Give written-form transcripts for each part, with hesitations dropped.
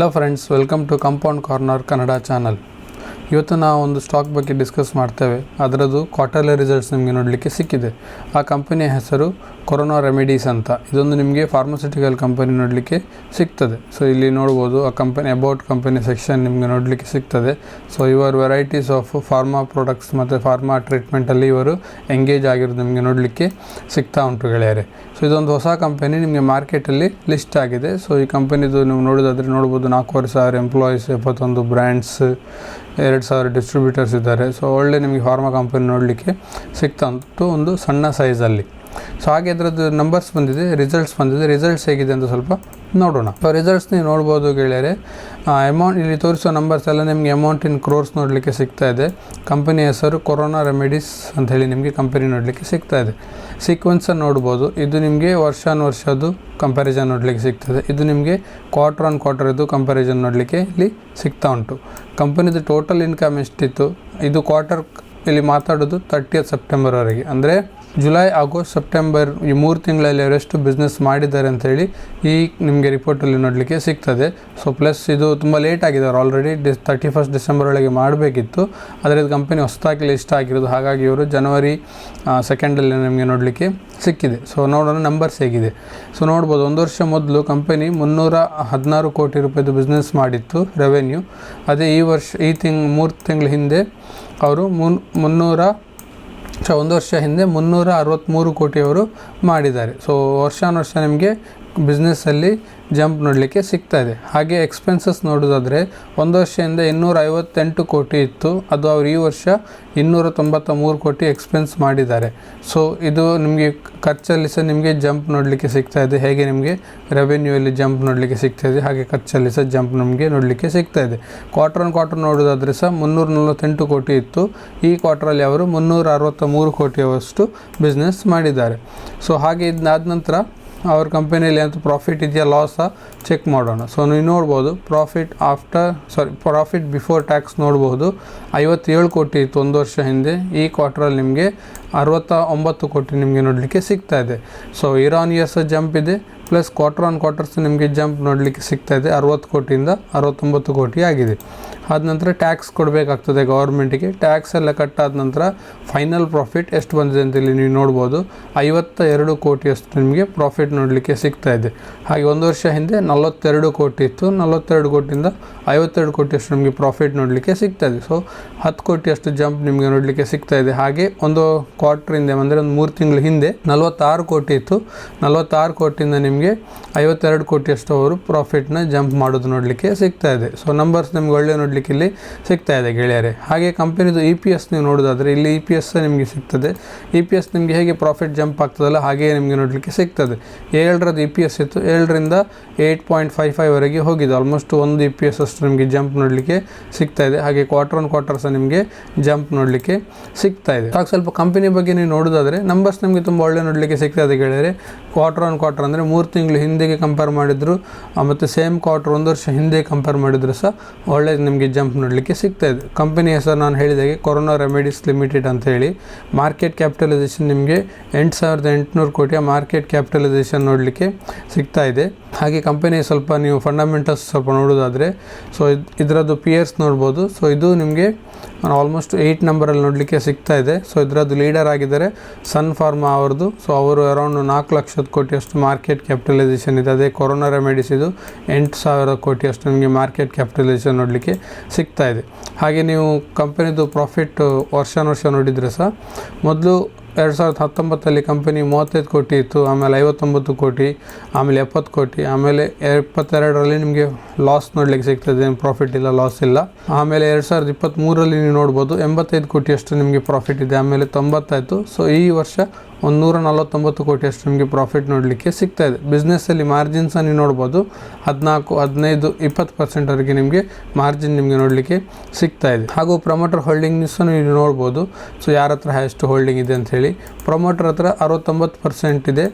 Hello friends, welcome to Compound Corner Kannada channel. ಇವತ್ತು ನಾವು ಒಂದು ಸ್ಟಾಕ್ ಬಗ್ಗೆ ಡಿಸ್ಕಸ್ ಮಾಡ್ತೇವೆ. ಅದರದ್ದು ಕ್ವಾರ್ಟರ್ಲಿ ರಿಸಲ್ಟ್ಸ್ ನಿಮಗೆ ನೋಡಲಿಕ್ಕೆ ಸಿಕ್ಕಿದೆ. ಆ ಕಂಪನಿಯ ಹೆಸರು ಕೊರೋನಾ ರೆಮಿಡೀಸ್ ಅಂತ. ಇದೊಂದು ನಿಮಗೆ ಫಾರ್ಮಸ್ಯೂಟಿಕಲ್ ಕಂಪನಿ ನೋಡಲಿಕ್ಕೆ ಸಿಗ್ತದೆ. ಸೊ ಇಲ್ಲಿ ನೋಡ್ಬೋದು ಆ ಕಂಪನಿ ಅಬೌಟ್ ಕಂಪನಿ ಸೆಕ್ಷನ್ ನಿಮಗೆ ನೋಡಲಿಕ್ಕೆ ಸಿಗ್ತದೆ. ಸೊ ಇವರ್ ವೆರೈಟೀಸ್ ಆಫ್ ಫಾರ್ಮಾ ಪ್ರಾಡಕ್ಟ್ಸ್ ಮತ್ತು ಫಾರ್ಮಾ ಟ್ರೀಟ್ಮೆಂಟಲ್ಲಿ ಇವರು ಎಂಗೇಜ್ ಆಗಿರೋದು ನಿಮಗೆ ನೋಡಲಿಕ್ಕೆ ಸಿಗ್ತಾ ಉಂಟು ಗೆಳೆಯರೆ. ಸೊ ಇದೊಂದು ಹೊಸ ಕಂಪನಿ ನಿಮಗೆ ಮಾರ್ಕೆಟಲ್ಲಿ ಲಿಸ್ಟ್ ಆಗಿದೆ. ಸೊ ಈ ಕಂಪನಿದು ನೀವು ನೋಡೋದಾದರೆ ನೋಡ್ಬೋದು 4,500 ಎಂಪ್ಲಾಯೀಸ್, 71 ಬ್ರ್ಯಾಂಡ್ಸ್, 2,000 ಡಿಸ್ಟ್ರಿಬ್ಯೂಟರ್ಸ್ ಇದ್ದಾರೆ. ಸೊ ಒಳ್ಳೆ ನಿಮಗೆ ಫಾರ್ಮಾ ಕಂಪನಿ ನೋಡಲಿಕ್ಕೆ ಸಿಗ್ತಾ ಉಂಟು ಒಂದು ಸಣ್ಣ ಸೈಜಲ್ಲಿ. ಸೊ ಹಾಗೆ ಅದರದ್ದು ನಂಬರ್ಸ್ ಬಂದಿದೆ, ರಿಸಲ್ಟ್ಸ್ ಬಂದಿದೆ. ರಿಸಲ್ಟ್ಸ್ ಹೇಗಿದೆ ಅಂತ ಸ್ವಲ್ಪ ನೋಡೋಣ. ಸೊ ರಿಸಲ್ಟ್ಸ್ ನೀವು ನೋಡ್ಬೋದು ಗೆಳೆಯರೆ. ಅಮೌಂಟ್ ಇಲ್ಲಿ ತೋರಿಸೋ ನಂಬರ್ಸ್ ಎಲ್ಲ ನಿಮಗೆ ಅಮೌಂಟ್ ಇನ್ ಕ್ರೋರ್ಸ್ ನೋಡಲಿಕ್ಕೆ ಸಿಗ್ತಾ ಇದೆ. ಕಂಪನಿ ಹೆಸರು ಕೊರೋನಾ ರೆಮಿಡೀಸ್ ಅಂತ ಹೇಳಿ ನಿಮಗೆ ಕಂಪನಿ ನೋಡಲಿಕ್ಕೆ ಸಿಗ್ತಾ ಇದೆ. ಸೀಕ್ವೆನ್ಸನ್ನು ನೋಡ್ಬೋದು. ಇದು ನಿಮಗೆ ವರ್ಷದ್ದು ಕಂಪ್ಯಾರಿಸನ್ ನೋಡಲಿಕ್ಕೆ ಸಿಗ್ತದೆ. ಇದು ನಿಮಗೆ ಕ್ವಾರ್ಟರ್ ಆನ್ ಕ್ವಾರ್ಟರ್ ಇದು ಕಂಪ್ಯಾರಿಸನ್ ನೋಡಲಿಕ್ಕೆ ಇಲ್ಲಿ ಸಿಗ್ತಾ ಉಂಟು. ಕಂಪನಿದು ಟೋಟಲ್ ಇನ್ಕಮ್ ಎಷ್ಟಿತ್ತು, ಇದು ಕ್ವಾರ್ಟರ್ ಇಲ್ಲಿ ಮಾತಾಡೋದು 30th ಸೆಪ್ಟೆಂಬರ್ವರೆಗೆ, ಅಂದರೆ ಜುಲೈ, ಆಗಸ್ಟ್, ಸೆಪ್ಟೆಂಬರ್ ಈ 3 ತಿಂಗಳಲ್ಲಿ ಅವರೆಷ್ಟು ಬಿಸ್ನೆಸ್ ಮಾಡಿದ್ದಾರೆ ಅಂಥೇಳಿ ಈ ನಿಮಗೆ ರಿಪೋರ್ಟಲ್ಲಿ ನೋಡಲಿಕ್ಕೆ ಸಿಗ್ತದೆ. ಸೊ ಪ್ಲಸ್ ಇದು ತುಂಬ ಲೇಟ್ ಆಗಿದ್ದಾರೆ, ಆಲ್ರೆಡಿ 31st ಡಿಸೆಂಬರ್ ಒಳಗೆ ಮಾಡಬೇಕಿತ್ತು. ಆದರೆ ಇದು ಕಂಪನಿ ಹೊಸದಾಗಿ ಲಿಸ್ಟ್ ಆಗಿರೋದು, ಹಾಗಾಗಿ ಇವರು ಜನವರಿ 2nd ನಮಗೆ ನೋಡಲಿಕ್ಕೆ ಸಿಕ್ಕಿದೆ. ಸೊ ನೋಡೋಣ ನಂಬರ್ಸ್ ಹೇಗಿದೆ. ಸೊ ನೋಡ್ಬೋದು, 1 ವರ್ಷ ಮೊದಲು ಕಂಪನಿ 316 ಕೋಟಿ ರೂಪಾಯಿದು ಬಿಸ್ನೆಸ್ ಮಾಡಿತ್ತು ರೆವೆನ್ಯೂ. ಅದೇ ಈ ವರ್ಷ 3 ತಿಂಗಳ ಹಿಂದೆ ಅವರು 1 ವರ್ಷ ಹಿಂದೆ 363 ಕೋಟಿಯವರು ಮಾಡಿದ್ದಾರೆ. ಸೊ ವರ್ಷ ನಿಮಗೆ ಬಿಸ್ನೆಸ್ಸಲ್ಲಿ ಜಂಪ್ ನೋಡಲಿಕ್ಕೆ ಸಿಗ್ತಾ ಇದೆ. ಹಾಗೆ ಎಕ್ಸ್ಪೆನ್ಸಸ್ ನೋಡೋದಾದರೆ 1 ವರ್ಷದಿಂದ 258 ಕೋಟಿ ಇತ್ತು, ಅದು ಅವರು ಈ ವರ್ಷ 293 ಕೋಟಿ ಎಕ್ಸ್ಪೆನ್ಸ್ ಮಾಡಿದ್ದಾರೆ. ಸೊ ಇದು ನಿಮಗೆ ಖರ್ಚಲ್ಲಿ ಸಹ ನಿಮಗೆ ಜಂಪ್ ನೋಡಲಿಕ್ಕೆ ಸಿಗ್ತಾ ಇದೆ. ಹೇಗೆ ನಿಮಗೆ ರೆವೆನ್ಯೂಯಲ್ಲಿ ಜಂಪ್ ನೋಡಲಿಕ್ಕೆ ಸಿಗ್ತಾ ಇದೆ, ಹಾಗೆ ಖರ್ಚಲ್ಲಿ ಸಹ ಜಂಪ್ ನಮಗೆ ನೋಡಲಿಕ್ಕೆ ಸಿಗ್ತಾ ಇದೆ. ಕ್ವಾರ್ಟರ್ ಆನ್ ಕ್ವಾರ್ಟರ್ ನೋಡೋದಾದರೆ ಸಹ 348 ಕೋಟಿ ಇತ್ತು, ಈ ಕ್ವಾರ್ಟರಲ್ಲಿ ಅವರು 363 ಕೋಟಿಯವಷ್ಟು ಬಿಸ್ನೆಸ್ ಮಾಡಿದ್ದಾರೆ. ಸೊ ಹಾಗೆ ಇದಾದ ನಂತರ ಅವ್ರ ಕಂಪನಿಯಲ್ಲಿ ಅಂತ ಪ್ರಾಫಿಟ್ ಇದೆಯಾ ಲಾಸಾ ಚೆಕ್ ಮಾಡೋಣ. ಸೊ ನೀವು ನೋಡ್ಬೋದು, ಪ್ರಾಫಿಟ್ ಬಿಫೋರ್ ಟ್ಯಾಕ್ಸ್ ನೋಡ್ಬೋದು 57 ಕೋಟಿ ಇತ್ತು 1 ವರ್ಷ ಹಿಂದೆ. ಈ ಕ್ವಾರ್ಟರಲ್ಲಿ ನಿಮಗೆ 69 ಕೋಟಿ ನಿಮಗೆ ನೋಡಲಿಕ್ಕೆ ಸಿಗ್ತಾ ಇದೆ. So here on years jump ಇದೆ, ಪ್ಲಸ್ ಕ್ವಾರ್ಟರ್ ಆನ್ ಕ್ವಾರ್ಟರ್ಸ್ ನಿಮಗೆ ಜಂಪ್ ನೋಡಲಿಕ್ಕೆ ಸಿಗ್ತಾ ಇದೆ. 60 ಕೋಟಿಯಿಂದ 69 ಕೋಟಿ ಆಗಿದೆ. ಆದ ನಂತರ ಟ್ಯಾಕ್ಸ್ ಕೊಡಬೇಕಾಗ್ತದೆ ಗೌರ್ಮೆಂಟಿಗೆ. ಟ್ಯಾಕ್ಸ್ ಎಲ್ಲ ಕಟ್ಟಾದ ನಂತರ ಫೈನಲ್ ಪ್ರಾಫಿಟ್ ಎಷ್ಟು ಬಂದಿದೆ ಅಂತೇಳಿ ನೀವು ನೋಡ್ಬೋದು. 52 ಕೋಟಿಯಷ್ಟು ನಿಮಗೆ ಪ್ರಾಫಿಟ್ ನೋಡಲಿಕ್ಕೆ ಸಿಗ್ತಾ ಇದೆ. ಹಾಗೆ 1 ವರ್ಷ ಹಿಂದೆ 42 ಕೋಟಿ ಇತ್ತು, 42 ಕೋಟಿಯಿಂದ 52 ಕೋಟಿಯಷ್ಟು ನಿಮಗೆ ಪ್ರಾಫಿಟ್ ನೋಡಲಿಕ್ಕೆ ಸಿಗ್ತಾ ಇದೆ. ಸೊ 10 ಕೋಟಿಯಷ್ಟು ಜಂಪ್ ನಿಮಗೆ ನೋಡಲಿಕ್ಕೆ ಸಿಗ್ತಾ ಇದೆ. ಹಾಗೆ ಒಂದು ಕ್ವಾರ್ಟರ್ ಹಿಂದೆ ಅಂದರೆ ಒಂದು 3 ತಿಂಗಳ ಹಿಂದೆ 46 ಕೋಟಿ ಇತ್ತು, 46 ಕೋಟಿಯಿಂದ ನಿಮಗೆ 52 ಕೋಟಿಯಷ್ಟು ಅವರು ಪ್ರಾಫಿಟ್ನ ಜಂಪ್ ಮಾಡೋದು ನೋಡಲಿಕ್ಕೆ ಸಿಗ್ತಾ ಇದೆ. ಸೊ ನಂಬರ್ಸ್ ನಿಮ್ಗೆ ಒಳ್ಳೆ ನೋಡಲಿಕ್ಕೆ ಇಲ್ಲಿ ಸಿಗ್ತಾ ಇದೆ ಗೆಳೆಯರೆ. ಹಾಗೆ ಕಂಪನಿದು EPS ನೀವು ನೋಡೋದಾದರೆ ಇಲ್ಲಿ EPS ನಿಮಗೆ ಸಿಗ್ತದೆ. EPS ನಿಮಗೆ ಹೇಗೆ ಪ್ರಾಫಿಟ್ ಜಂಪ್ ಆಗ್ತದಲ್ಲ ಹಾಗೆ ನಿಮಗೆ ನೋಡಲಿಕ್ಕೆ ಸಿಗ್ತದೆ. 7ರದ್ದು EPS ಇತ್ತು, 7ರಿಂದ 8.55ವರೆಗೆ ಹೋಗಿದೆ. ಆಲ್ಮೋಸ್ಟ್ 1 EPS ಅಷ್ಟು ನಿಮಗೆ ಜಂಪ್ ನೋಡಲಿಕ್ಕೆ ಸಿಗ್ತಾ ಇದೆ. ಹಾಗೆ ಕ್ವಾರ್ಟರ್ ಆನ್ ಕ್ವಾರ್ಟರ್ ಸಹ ನಿಮಗೆ ಜಂಪ್ ನೋಡಲಿಕ್ಕೆ ಸಿಗ್ತಾ ಇದೆ. ಹಾಗೆ ಸ್ವಲ್ಪ ಕಂಪನಿ ಬಗ್ಗೆ ನೀವು ನೋಡೋದಾದರೆ ನಂಬರ್ಸ್ ನಿಮಗೆ ತುಂಬ ಒಳ್ಳೆ ನೋಡಲಿಕ್ಕೆ ಸಿಗ್ತಾ ಇದೆ ಗೆಳೆಯರೆ. ಕ್ವಾರ್ಟರ್ ಆನ್ ಕ್ವಾರ್ಟರ್ ಅಂದರೆ 3 ತಿಂಗಳು ಹಿಂದೆಗೆ ಕಂಪೇರ್ ಮಾಡಿದ್ರು, ಮತ್ತು ಸೇಮ್ ಕ್ವಾರ್ಟರ್ 1 ವರ್ಷ ಹಿಂದೆ ಕಂಪೇರ್ ಮಾಡಿದ್ರು ಸಹ ಒಳ್ಳೆ ನಿಮಗೆ ಜಂಪ್ ನೋಡಲಿಕ್ಕೆ ಸಿಗ್ತಾ ಇದೆ. ಕಂಪನಿ ಹೆಸರು ನಾನು ಹೇಳಿದಾಗೆ ಕೊರೋನಾ ರೆಮಿಡೀಸ್ ಲಿಮಿಟೆಡ್ ಅಂತ ಹೇಳಿ. ಮಾರ್ಕೆಟ್ ಕ್ಯಾಪಿಟಲೈಸೇಷನ್ ನಿಮಗೆ 8,800 ಕೋಟಿಯ ಮಾರ್ಕೆಟ್ ಕ್ಯಾಪಿಟಲೈಸೇಷನ್ ನೋಡಲಿಕ್ಕೆ ಸಿಗ್ತಾ ಇದೆ. ಹಾಗೆ ಕಂಪನಿ ಸ್ವಲ್ಪ ನೀವು ಫಂಡಮೆಂಟಲ್ಸ್ ಸ್ವಲ್ಪ ನೋಡೋದಾದರೆ ಸೊ ಇದರದ್ದು ಪಿಯರ್ಸ್ ನೋಡ್ಬೋದು. ಸೊ ಇದು ನಿಮಗೆ ಆಲ್ಮೋಸ್ಟ್ 8 ನಂಬರಲ್ಲಿ ನೋಡಲಿಕ್ಕೆ ಸಿಗ್ತಾ ಇದೆ. ಸೊ ಇದರದ್ದು ಲೀಡರ್ ಆಗಿದ್ದಾರೆ ಸನ್ ಫಾರ್ಮಾ ಅವ್ರದ್ದು. ಸೊ ಅವರು ಅರೌಂಡ್ 4 ಲಕ್ಷದ ಕೋಟಿಯಷ್ಟು ಮಾರ್ಕೆಟ್ ಕ್ಯಾಪಿಟಲೈಸೇಷನ್ ಇದೆ. ಅದೇ ಕೊರೋನಾ ರೆಮಿಡೀಸ್ ಇದು 8,000 ಕೋಟಿಯಷ್ಟು ನಿಮಗೆ ಮಾರ್ಕೆಟ್ ಕ್ಯಾಪಿಟಲೈಸೇಷನ್ ನೋಡಲಿಕ್ಕೆ ಸಿಗ್ತಾ ಇದೆ. ಹಾಗೆ ನೀವು ಕಂಪನಿದು ಪ್ರಾಫಿಟ್ ವರ್ಷ ನೋಡಿದರೆ ಸಹ ಮೊದಲು 2019 ಕಂಪನಿ 35 ಕೋಟಿ ಇತ್ತು, ಆಮೇಲೆ 59 ಕೋಟಿ, ಆಮೇಲೆ 70 ಕೋಟಿ, ಆಮೇಲೆ 22ರಲ್ಲಿ ನಿಮಗೆ ಲಾಸ್ ನೋಡಲಿಕ್ಕೆ ಸಿಗ್ತದೆ. ಏನು ಪ್ರಾಫಿಟ್ ಇಲ್ಲ, ಲಾಸ್ ಇಲ್ಲ. ಆಮೇಲೆ 2023ರಲ್ಲಿ ನೀವು ನೋಡ್ಬೋದು 85 ಕೋಟಿಯಷ್ಟು ನಿಮಗೆ ಪ್ರಾಫಿಟ್ ಇದೆ, ಆಮೇಲೆ 90 ಆಯಿತು. ಸೊ ಈ ವರ್ಷ 149 ಕೋಟಿಯಷ್ಟು ನಿಮಗೆ ಪ್ರಾಫಿಟ್ ನೋಡಲಿಕ್ಕೆ ಸಿಗ್ತಾ ಇದೆ. ಬಿಸ್ನೆಸ್ಸಲ್ಲಿ ಮಾರ್ಜಿನ್ಸನ್ನು ನೀವು ನೋಡ್ಬೋದು, 14, 15, 20% ನಿಮಗೆ ಮಾರ್ಜಿನ್ ನಿಮಗೆ ನೋಡಲಿಕ್ಕೆ ಸಿಗ್ತಾ ಇದೆ. ಹಾಗೂ ಪ್ರಮೋಟರ್ ಹೋಲ್ಡಿಂಗ್ಸನ್ನು ನೀವು ನೋಡ್ಬೋದು. ಸೊ ಯಾರ ಹತ್ರ ಎಷ್ಟು ಹೋಲ್ಡಿಂಗ್ ಇದೆ ಅಂಥೇಳಿ. ಪ್ರಮೋಟರ್ ಹತ್ರ 69% ಇದೆ,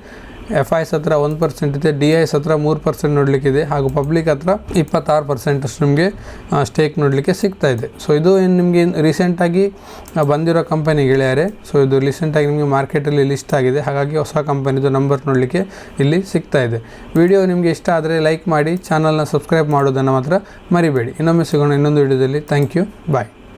FIs ಹತ್ರ 1% ಇದೆ, DIs ಹತ್ರ 3% ನೋಡಲಿಕ್ಕಿದೆ, ಹಾಗೂ ಪಬ್ಲಿಕ್ ಹತ್ರ 26% ಅಷ್ಟು ನಿಮಗೆ ಸ್ಟೇಕ್ ನೋಡಲಿಕ್ಕೆ ಸಿಗ್ತಾ ಇದೆ. ಸೊ ಇದು ಏನು ನಿಮಗೆ ರೀಸೆಂಟಾಗಿ ಬಂದಿರೋ ಕಂಪನಿ ಗೆಳೆಯರೆ. ಸೊ ಇದು ರೀಸೆಂಟಾಗಿ ನಿಮಗೆ ಮಾರ್ಕೆಟಲ್ಲಿ ಲಿಸ್ಟ್ ಆಗಿದೆ, ಹಾಗಾಗಿ ಹೊಸ ಕಂಪನಿದು ನಂಬರ್ ನೋಡಲಿಕ್ಕೆ ಇಲ್ಲಿ ಸಿಗ್ತಾ ಇದೆ. ವಿಡಿಯೋ ನಿಮಗೆ ಇಷ್ಟ ಆದರೆ ಲೈಕ್ ಮಾಡಿ, ಚಾನಲ್ನ ಸಬ್ಸ್ಕ್ರೈಬ್ ಮಾಡೋದನ್ನು ಮಾತ್ರ ಮರಿಬೇಡಿ. ಇನ್ನೊಮ್ಮೆ ಸಿಗೋಣ ಇನ್ನೊಂದು ವಿಡಿಯೋದಲ್ಲಿ. Thank you, bye.